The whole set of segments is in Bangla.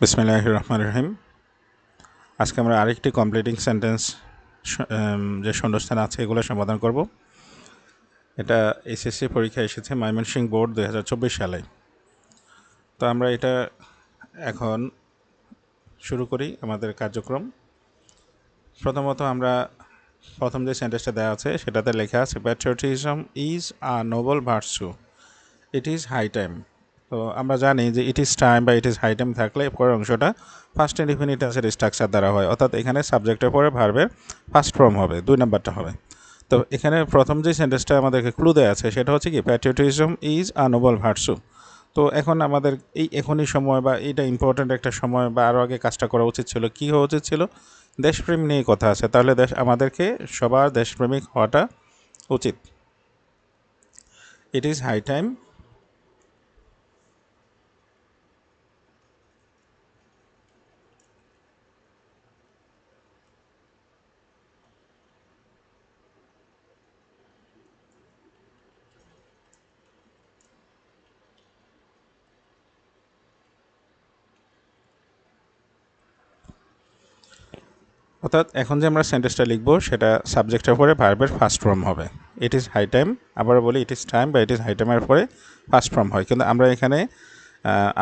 বিসমিল্লাহির রহমানির রহিম। আজকে আমরা আরেকটি কমপ্লিটিং সেন্টেন্স যে শূন্যস্থান আছে এগুলো সমাধান করব। এটা এসএসসি পরীক্ষা এসেছে ময়মনসিংহ বোর্ড 2024 সালে। তো আমরা এটা এখন শুরু করি আমাদের কার্যক্রম। প্রথমত আমরা প্রথম যে সেন্টেন্সটা দেওয়া আছে সেটাতে লেখা আছে patriotism is a noble virtue, it is high time. তো আমরা জানি যে ইট ইজ টাইম বা ইট ইজ হাই টাইম থাকলে পরের অংশটা ফার্স্ট ইনডিফিনিট টেন্সের স্ট্রাকচার দ্বারা হয়, অর্থাৎ এখানে সাবজেক্টের পরে ভার্বের ফার্স্ট ফর্ম হবে, 2 নাম্বারটা হবে। তো এখানে প্রথম যে সেন্টেন্সটা আমাদেরকে ক্লু দেওয়া আছে সেটা হচ্ছে কি patriotism is a noble virtue. তো এখন আমাদের এখনই সময় বা এইটা ইম্পর্ট্যান্ট একটা সময় বা আরও আগে কাজটা করা উচিত ছিল, কী হওয়া উচিত ছিল, দেশপ্রেম নিয়ে কথা আছে, তাহলে আমাদেরকে সবার দেশপ্রেমিক হওয়াটা উচিত। ইট ইজ হাই টাইম অর্থাৎ এখন যে আমরা সেন্টেন্সটা লিখব সেটা সাবজেক্টের পরে ভার্বের ফার্স্ট ফর্ম হবে। ইট ইজ হাই টাইম, আবার বলি ইট ইজ টাইম বা ইট ইজ হাই টাইমের পরে ফার্স্ট ফর্ম হয়, কিন্তু আমরা এখানে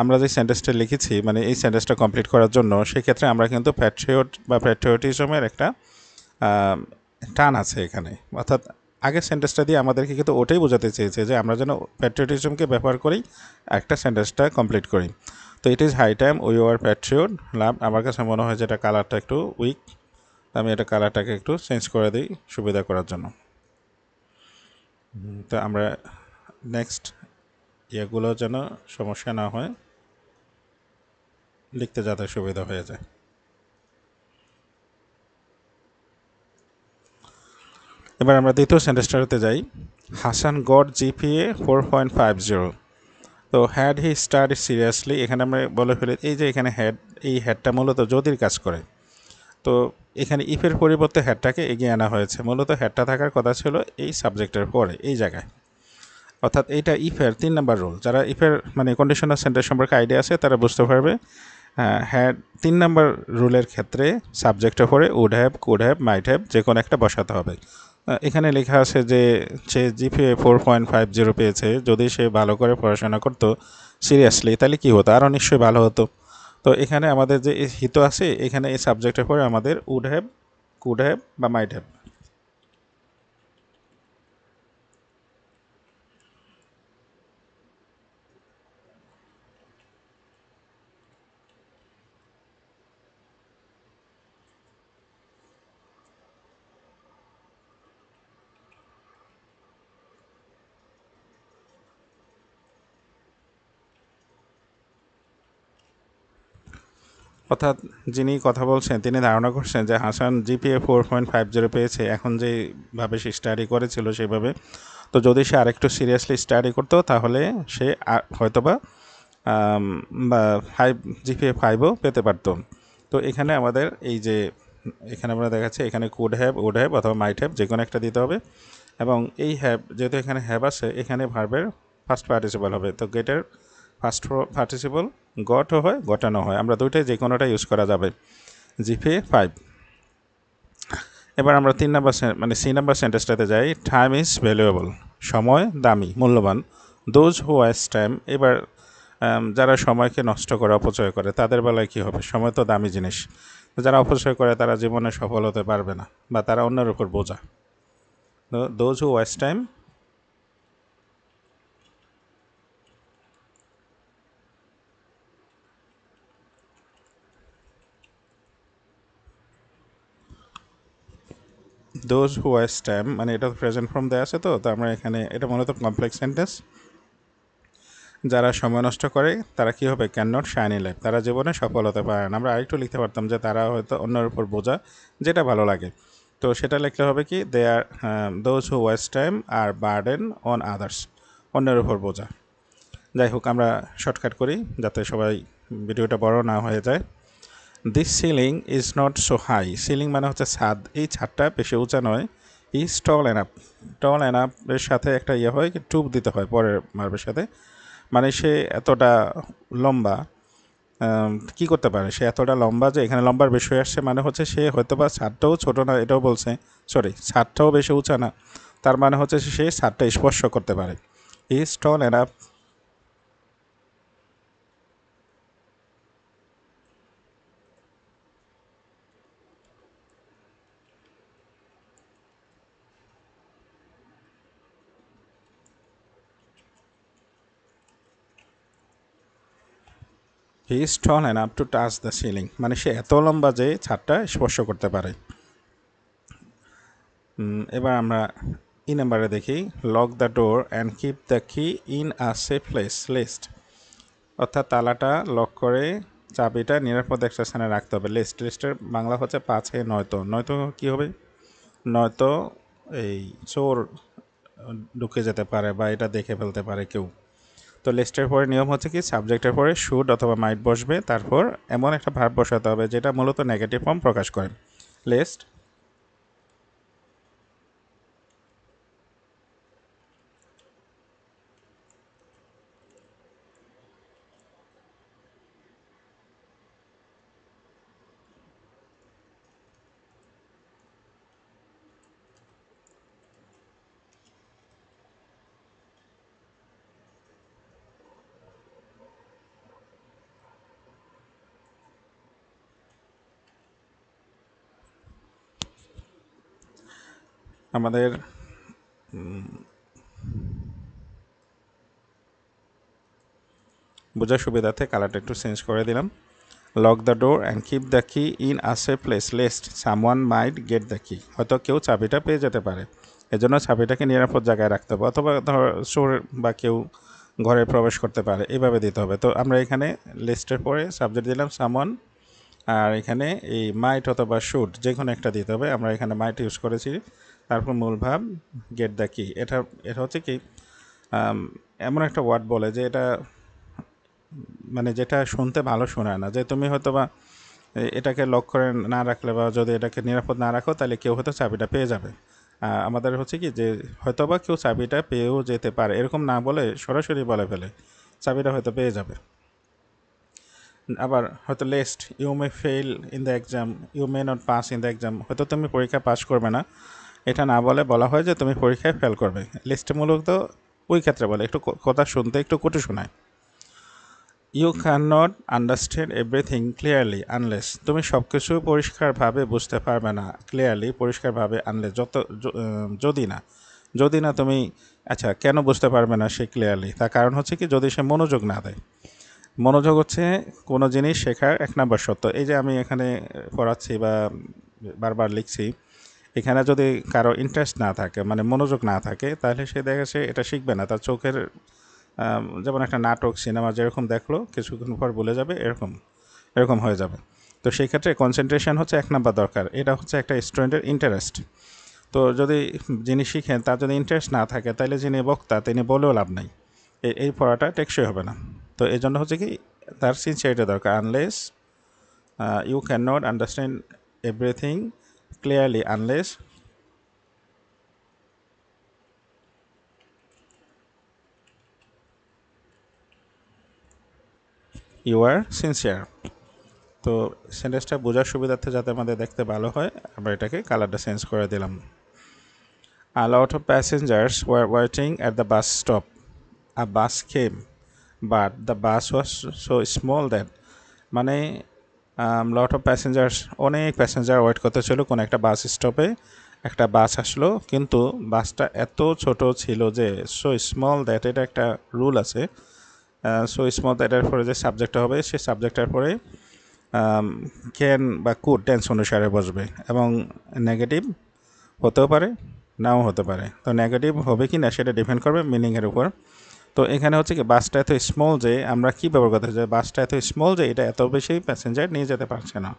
আমরা যে সেন্টেন্সটা লিখেছি মানে এই সেন্টেন্সটা কমপ্লিট করার জন্য সেক্ষেত্রে আমরা কিন্তু প্যাট্রিয়ট বা প্যাট্রিয়টিজমের একটা টান আছে এখানে। অর্থাৎ আগের সেন্টেন্সটা দিয়ে আমাদেরকে কিন্তু ওটাই বোঝাতে চেয়েছে যে আমরা যেন প্যাট্রিয়টিজমকে ব্যবহার করি একটা সেন্টেন্সটা কমপ্লিট করি। তো it is high time we are patriot love, আমার কাছে মনে হয় যে এটা কালারটা একটু উইক, আমি এটা কালারটাকে একটু চেঞ্জ করে দিই সুবিধা করার জন্য। তো আমরা নেক্সট এগুলো যেন সমস্যা না হয়, লিখতে যাতে সুবিধা হয়ে যায়। এবার আমরা দ্বিতীয় সেন্টেন্সটাতে যাই। Hasan god GPA 4.50। তো হ্যাড হি স্টাডি সিরিয়াসলি, এখানে আমরা বলে ফেলি এই যে এখানে হ্যাড, এই হ্যাডটা মূলত যদির কাজ করে। তো এখানে ইফের পরিবর্তে হ্যাডটাকে এগিয়ে আনা হয়েছে, মূলত হ্যাডটা থাকার কথা ছিল এই সাবজেক্টের পরে এই জায়গায়। অর্থাৎ এইটা ইফের 3 নাম্বার রুল। যারা ইফের মানে কন্ডিশনাল সেন্টেন্স সম্পর্কে আইডিয়া আছে তারা বুঝতে পারবে। হ্যাড 3 নাম্বার রুলের ক্ষেত্রে সাবজেক্টের পরে would have, could have, might have যে কোনো একটা বসাতে হবে। এখানে লেখা আছে যে সে জিপিএ 4.50 পেয়েছে, যদি সে ভালো করে পড়াশোনা করতো সিরিয়াসলি তাহলে কী হতো, আরও নিশ্চয়ই ভালো হতো। তো এখানে আমাদের যে হিত আছে এখানে এই সাবজেক্টের পরে আমাদের উড হ্যাভ, কুড হ্যাভ বা মাইট হ্যাভ। অর্থাৎ যিনি কথা বলছেন তিনি ধারণা করছেন যে হাসান জিপিএ 4.50 পেয়েছে এখন যেভাবে সে স্টাডি করেছিল সেভাবে, তো যদি সে আরেকটু সিরিয়াসলি স্টাডি করতো তাহলে সে হয়তোবা বা 5 জিপিএ 5ও পেতে পারত। তো এখানে আমাদের এই যে এখানে আমরা দেখাচ্ছি এখানে কুড হ্যাভ, উড হ্যাভ অথবা মাইট হ্যাভ যে কোনো একটা দিতে হবে, এবং এই হ্যাভ যেহেতু এখানে হ্যাভ আছে এখানে ভার্বের ফার্স্ট পার্টিসিপাল হবে। তো গেটের ফার্স্ট পার্টিসিপাল গটও হয় গটানো হয়, আমরা দুইটাই যে কোনোটা ইউজ করা যাবে। জিপিএ 5। এবার আমরা 3 নাম্বার মানে সি নাম্বার সেন্টেন্সটাতে যাই। টাইম ইজ ভ্যালুয়েবল, সময় দামি মূল্যবান। দোজ হু ওয়েস্ট টাইম, এবার যারা সময়কে নষ্ট করে অপচয় করে তাদের বেলায় কী হবে, সময় তো দামি জিনিস, যারা অপচয় করে তারা জীবনে সফল হতে পারবে না বা তারা অন্যের উপর বোঝা। Those who waste time, those who waste time মানে এটা প্রেজেন্ট ফর্ম দেওয়া আছে। তো আমরা এখানে এটা মূলত কমপ্লেক্স সেন্টেন্স। যারা সময় নষ্ট করে তারা কী হবে, can not shine in life, তারা জীবনে সফল হতে পারে না। আমরা আরেকটু লিখতে পারতাম যে তারা হয়তো অন্যের উপর বোঝা, যেটা ভালো লাগে। তো সেটা লিখলে হবে কি, they are those who waste time are burden on others, অন্যের উপর বোঝা। যাই হোক আমরা শর্টকাট করি যাতে সবাই ভিডিওটা বড় না হয়ে যায়। This ceiling is not so high, ceiling মানে হচ্ছে ছাদ, এই ছাদটা বেশি উঁচা নয়। ইজ টল অ্যানাপ, টল অ্যানাপের সাথে একটা ইয়ে হয় কি টুপ দিতে হয় পরের মার্বের সাথে, মানে সে এতটা লম্বা কি করতে পারে, সে এতটা লম্বা যে এখানে লম্বার বিষয় আসছে, মানে হচ্ছে সে হয়তো বা ছাদটাও ছোট না এটাও বলছে, সরি ছাদটাও বেশি উঁচা না, তার মানে হচ্ছে সে ছাদটা স্পর্শ করতে পারে। He is tall enough, he is tall enough to touch the ceiling, মানে সে এত লম্বা যে ছাদটা স্পর্শ করতে পারে। এবার আমরা নাম্বারে দেখি, lock the door and keep the key in a safe place lest, অর্থাৎ তালাটা লক করে চাবিটা নিরাপদ একটা স্থানে রাখতে হবে। লিস্টের বাংলা হচ্ছে পাছে নয়তো, নয়তো কী হবে, নয়তো এই চোর ঢুকে যেতে পারে বা এটা দেখে ফেলতে পারে কেউ। তো লিস্টের পরে নিয়ম হচ্ছে কি, সাবজেক্টের পরে শুড অথবা মাইট বসবে, তারপর এমন একটা ভার্ব বসাতে হবে যেটা মূলত নেগেটিভ ফর্ম প্রকাশ করে। লিস্ট, আমাদের বোঝার সুবিধার্থে কালারটা একটু চেঞ্জ করে দিলাম। Lock the door and keep the key in a safe place lest someone might get the key, হয়তো কেউ চাবিটা পেয়ে যেতে পারে, এজন্য চাবিটাকে নিরাপদ জায়গায় রাখতে হবে, অথবা ধর চোর বা কেউ ঘরে প্রবেশ করতে পারে, এইভাবে দিতে হবে। তো আমরা এখানে লিস্টের পরে সাবজেক্ট দিলাম সামওয়ান, আর এখানে এই মাইট অথবা শুড যে কোনো একটা দিতে হবে, আমরা এখানে মাইট ইউজ করেছি। তারপর মূল ভাব গেট দ্য কি, এটা এটা হচ্ছে কি এমন একটা ওয়ার্ড বলে যে এটা মানে যেটা শুনতে ভালো শোনায় না, যে তুমি হয়তো বা এটাকে লক করে না রাখলে বা যদি এটাকে নিরাপদ না রাখো তাহলে কেউ হয়তো চাবিটা পেয়ে যাবে। আমাদের হচ্ছে কি যে হয়তো বা কেউ চাবিটা পেয়েও যেতে পারে, এরকম না বলে সরাসরি বলে ফেলে চাবিটা হয়তো পেয়ে যাবে। আবার হয়তো lest you may fail in the exam, you may not pass in the exam, হয়তো তুমি পরীক্ষা পাস করবে না, এটা না বলে বলা হয় যে তুমি পরীক্ষায় ফেল করবে। লিস্টে মূলত ওই ক্ষেত্রে বলে একটু কথা শুনতে একটু কটু শোনায়। You can not understand everything clearly unless, তুমি সব কিছু পরিষ্কারভাবে বুঝতে পারবে না ক্লিয়ারলি পরিষ্কারভাবে আনলেস যদি না, যদি না তুমি, আচ্ছা কেন বুঝতে পারবে না সে ক্লিয়ারলি, তার কারণ হচ্ছে কি যদি সে মনোযোগ না দেয়। মনোযোগ হচ্ছে কোনো জিনিস শেখার এক নম্বর সত্য। এই যে আমি এখানে পড়াচ্ছি বা বারবার লিখছি, এখানে যদি কারো ইন্টারেস্ট না থাকে মানে মনোযোগ না থাকে তাহলে সে দেখে সে এটা শিখবে না। তার চোখের যেমন একটা নাটক সিনেমা যেরকম দেখলো কিছুক্ষণ পর ভুলে যাবে, এরকম এরকম হয়ে যাবে। তো সেই ক্ষেত্রে কনসেন্ট্রেশন হচ্ছে এক নাম্বার দরকার, এটা হচ্ছে একটা স্টুডেন্টের ইন্টারেস্ট। তো যদি যিনি শিখেন তার যদি ইন্টারেস্ট না থাকে তাহলে যিনি বক্তা তিনি বলেও লাভ নাই, এই পড়াটা টেকসই হবে না। তো এই জন্য হচ্ছে কি তার সিনসিয়ারিটি দরকার। Unless you can not understand everything clearly unless you are sincere. তো সেন্টেন্সটা বোঝার সুবিধার্থে যাতে আমাদের দেখতে ভালো হয় আমরা এটাকে কালারটা চেঞ্জ করে দিলাম। A lot of passengers were waiting at the bus stop. A bus came, but the bus was so small that মানে লট অফ প্যাসেঞ্জার্স, অনেক প্যাসেঞ্জার ওয়েট করতেছিল কোনো একটা বাস স্টপে, একটা বাস আসলো কিন্তু বাসটা এত ছোট ছিল যে সো স্মল দ্যাট, এটা একটা রুল আছে, সো স্মল দ্যাটের পরে যে সাবজেক্টটা হবে সেই সাবজেক্টের পরে ক্যান বা কুড টেন্স অনুসারে বসবে এবং নেগেটিভ হতেও পারে নাও হতে পারে। তো নেগেটিভ হবে কি না সেটা ডিপেন্ড করবে মিনিংয়ের উপর। তো এখানে হচ্ছে কি বাসটা এত স্মল যে আমরা কী ব্যবহার করতে চাই, বাসটা এত স্মল যে এটা এত বেশি প্যাসেঞ্জার নিয়ে যেতে পারছে না।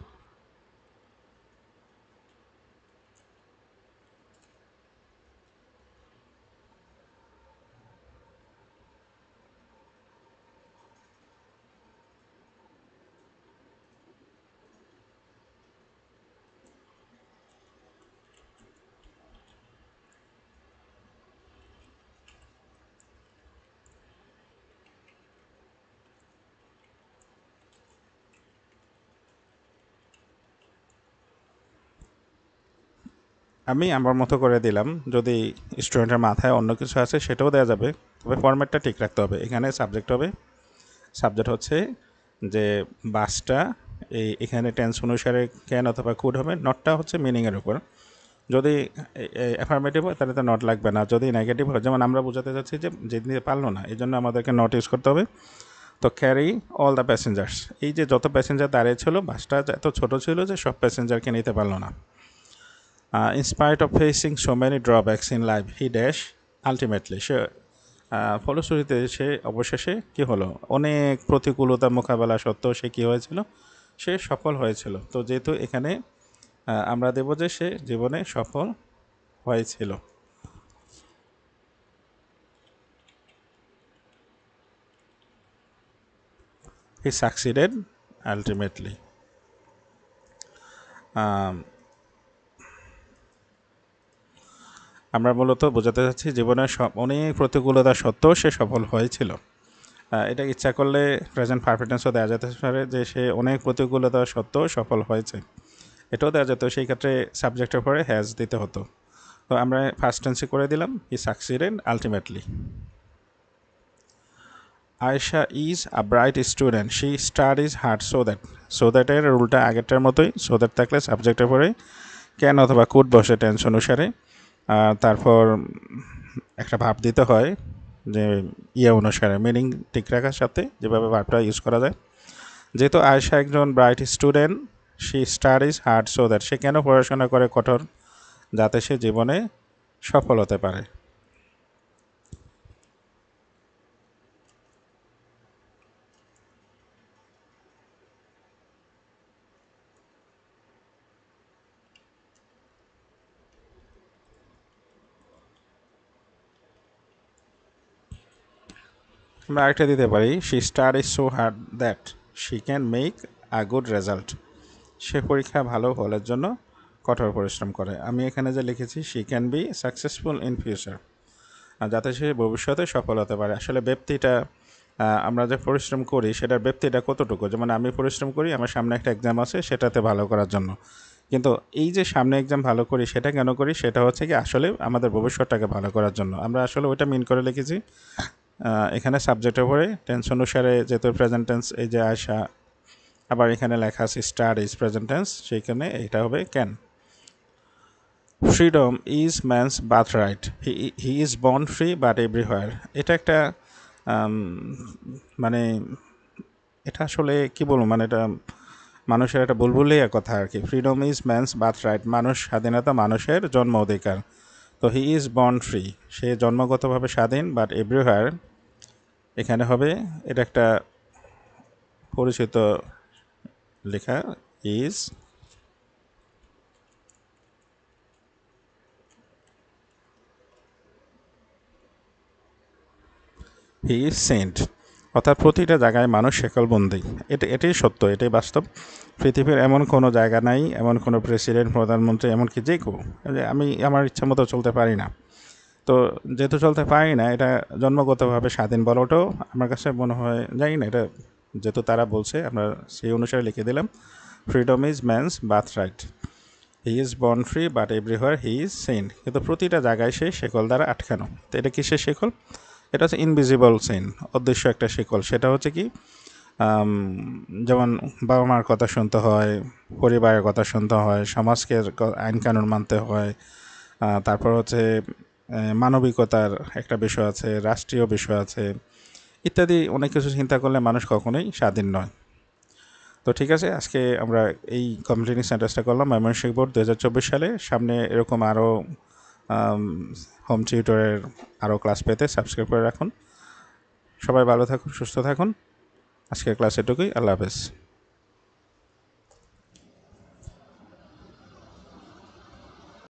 আমি আমার মতো করে দিলাম। যদি স্টুডেন্টের মাথায় অন্য কিছু আছে সেটাও দেওয়া যাবে, তবে ফরম্যাটটা ঠিক রাখতে হবে। এখানে সাবজেক্ট হবে, সাবজেক্ট হচ্ছে যে বাসটা এখানে টেন্স অনুসারে ক্যান অথবা কুড হবে। নটটা হচ্ছে মিনিংয়ের উপর। যদি অ্যাফার্মেটিভ হয় তাহলে তো নট লাগবে না। যদি নেগেটিভ হয়, যেমন আমরা বোঝাতে চাচ্ছি যে যেদিন পারলো না, এই জন্য আমাদেরকে নট ইউজ করতে হবে। তো ক্যারি অল দ্য প্যাসেঞ্জার্স, এই যে যত প্যাসেঞ্জার দাঁড়িয়ে ছিল, বাসটা এত ছোটো ছিল যে সব প্যাসেঞ্জারকে নিতে পারলো না। In spite of facing so many drawbacks in life he dash ultimately, সে ফলশ্রুতিতে সে অবশেষে কী হলো, অনেক প্রতিকূলতা মোকাবেলা সত্ত্বেও সে কী হয়েছিল, সে সফল হয়েছিল। তো যেহেতু এখানে আমরা দেব যে সে জীবনে সফল হয়েছিল। হি সাকসিডেড আলটিমেটলি। আমরা মূলত বোঝাতে চাচ্ছি জীবনের অনেক প্রতিকূলতা সত্ত্বেও সে সফল হয়েছিল। এটা ইচ্ছা করলে প্রেজেন্ট পারফেক্ট টেন্সও দেওয়া যেতে পারে যে সে অনেক প্রতিকূলতা সত্ত্বেও সফল হয়েছে, এটাও দেওয়া যেত। সেই ক্ষেত্রে সাবজেক্টের পরে হ্যাজ দিতে হতো। তো আমরা ফার্স্ট টেন্সে করে দিলাম he succeeded ultimately. Ayesha is a bright student, she studies hard so দ্যাটের রুলটা আগেরটার মতোই। সো দ্যাট থাকলে সাবজেক্টের পরে ক্যান অথবা কুড বসে টেন্স অনুসারে। তারপর একটা ভাব দিতে হয় যে অনুসারে, মিনিং ঠিক রাখার সাথে যেভাবে ভাবটা ইউজ করা যায়। যেহেতু আয়েশা একজন bright student, she studies hard so that, সে কেন পড়াশোনা করে কঠোর, যাতে সে জীবনে সফল হতে পারে। আমরা আরেকটা দিতে পারি, she studies so hard that she can make a good result, সে পরীক্ষা ভালো হলের জন্য কঠোর পরিশ্রম করে। আমি এখানে যে লিখেছি she can be successful in future, যাতে সে ভবিষ্যতে সফল হতে পারে। আসলে ব্যক্তিটা আমরা যে পরিশ্রম করি সেটার ব্যক্তিটা কতটুকু, যেমন আমি পরিশ্রম করি আমার সামনে একটা এক্সাম আছে সেটাতে ভালো করার জন্য, কিন্তু এই যে সামনে এক্সাম ভালো করি সেটা কেন করি, সেটা হচ্ছে কি আসলে আমাদের ভবিষ্যৎটাকে ভালো করার জন্য। আমরা আসলে ওইটা মিন করে লিখেছি। এখানে সাবজেক্টের পরে টেন্স অনুসারে যেহেতু প্রেজেন্ট টেন্স, এই যে আশা, আবার এখানে লেখা আছে স্টাডিজ প্রেজেন্ট টেন্স, সেইখানে এটা হবে can. Freedom is man's birth right, he is born free but everywhere. এটা একটা মানে এটা আসলে কি বলবো, মানে এটা মানুষের একটা বুলবুলিয়া কথা আর কি। Freedom is man's birth right, মানুষ স্বাধীনতা মানুষের জন্ম অধিকার। তো হি ইজ বর্ন ফ্রি, সে জন্মগতভাবে স্বাধীন, বাট এভরিহোয়ার এখানে হবে, এটা একটা পরিচিত লেখা, ইজ হি ইজ সেন্ট, অর্থাৎ প্রতিটা জায়গায় মানুষ শেকলবন্দি। এটাই সত্য, এটাই বাস্তব। পৃথিবীর এমন কোনো জায়গা নাই, এমন কোনো প্রেসিডেন্ট, প্রধানমন্ত্রী, এমনকি যে কেউ, আমি আমার ইচ্ছা মতো চলতে পারি না। তো যেহেতু চলতে পারি না, এটা জন্মগতভাবে স্বাধীন বলাটাও আমার কাছে মনে হয়, জানি না, এটা যেহেতু তারা বলছে আমরা সেই অনুসারে লিখে দিলাম। Freedom is man's birth right, he is born free but everywhere he is sent, কিন্তু প্রতিটা জায়গায় সে শেকল দ্বারা আটকানো। তো এটা কিসের শেকল? এটা হচ্ছে ইনভিজিবল চেইন, অদৃশ্য একটা শিকল। সেটা হচ্ছে কি, যেমন বাবা মার কথা শুনতে হয়, পরিবারের কথা শুনতে হয়, সমাজকে আইন কানুন মানতে হয়, তারপর হচ্ছে মানবিকতার একটা বিষয় আছে, রাষ্ট্রীয় বিষয় আছে, ইত্যাদি অনেক কিছু চিন্তা করলে মানুষ কখনোই স্বাধীন নয়। তো ঠিক আছে, আজকে আমরা এই কমপ্লিটিং সেন্টেন্সটা করলাম ময়মনসিংহ বোর্ড 2024 সালে। সামনে এরকম আরও হোম টিউটরের আরও ক্লাস পেতে সাবস্ক্রাইব করে রাখুন। সবাই ভালো থাকুন, সুস্থ থাকুন। আজকের ক্লাস এটুকুই। আল্লাহ হাফেজ।